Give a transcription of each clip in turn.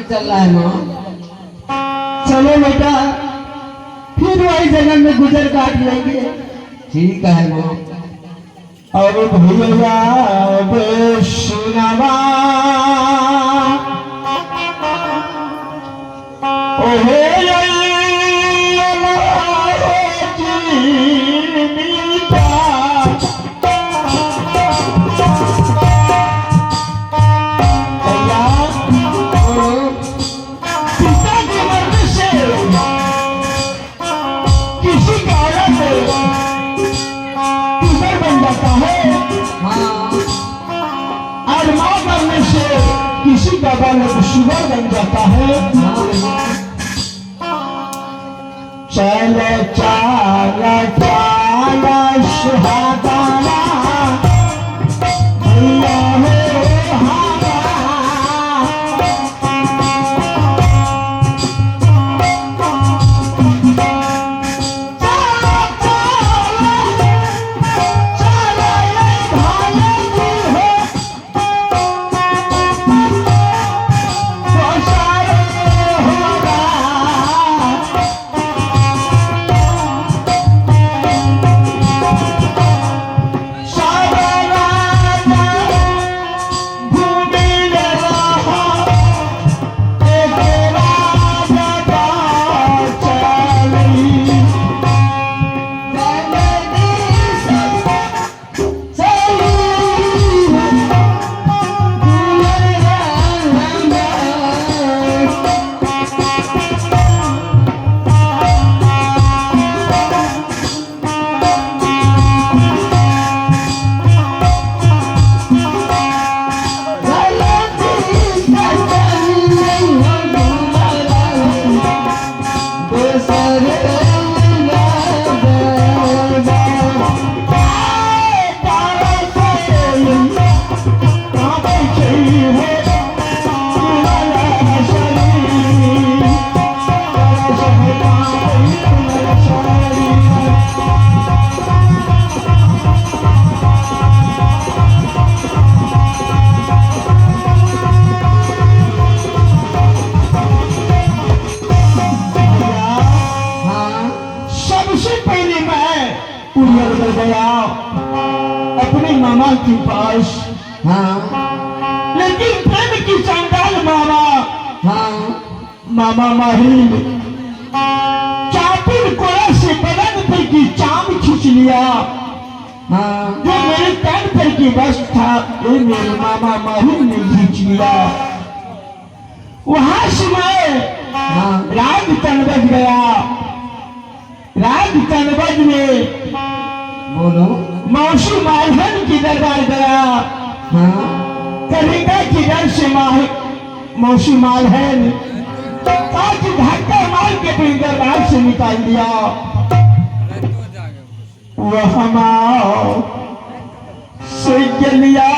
चल रहा है माँ। चलो बेटा फिर वही जन्म में गुजर काट लेंगे। ठीक है माँ। और भैया वैष्णवा ओहे किसी का बल शुगर बन जाता है। चलो चाला चाला सुहागाना भैया हो हागा अपने मामा के पास। हाँ लेकिन प्रेम की चंडाल मामा मामा माहिर चापुर कोड़ा से बदन पर की चाम खींच लिया। जो मेरे पैर पर की बस था ये मेरे मामा माहिर ने खींच लिया। वहां से मैं राग तनबज गया। राग तनबज में बोलो मौसी मालहन की दरबार गया। कलिका की डर से मौसी माल है आज धक्का मार के अपने दरबार से निकाल दिया। वह हमारा से गलिया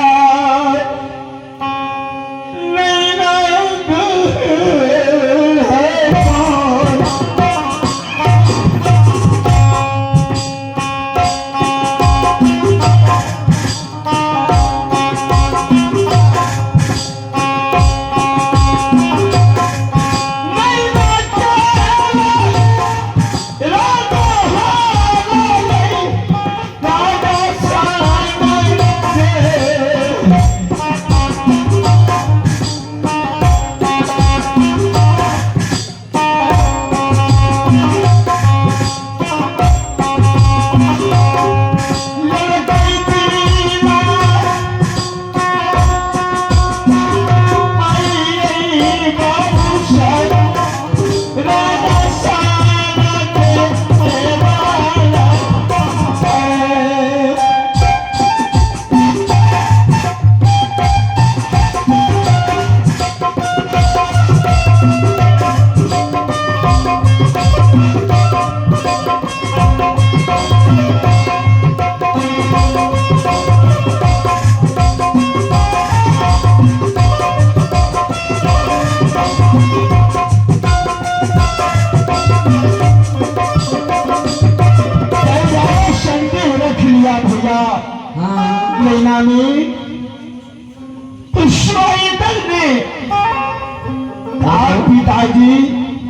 पिताजी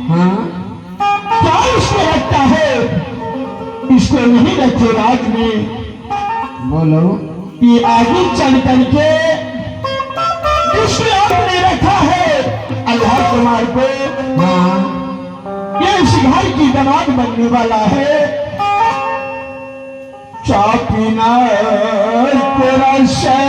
हाँ क्या इसमें रखता है? इसको नहीं रखे राज में। बोलो। ये आगे चल करके इसमें आपने रखा है अल्लाह कुमार को। हाँ ये इस घर की दामाद बनने वाला है। चाय पीना तेरा से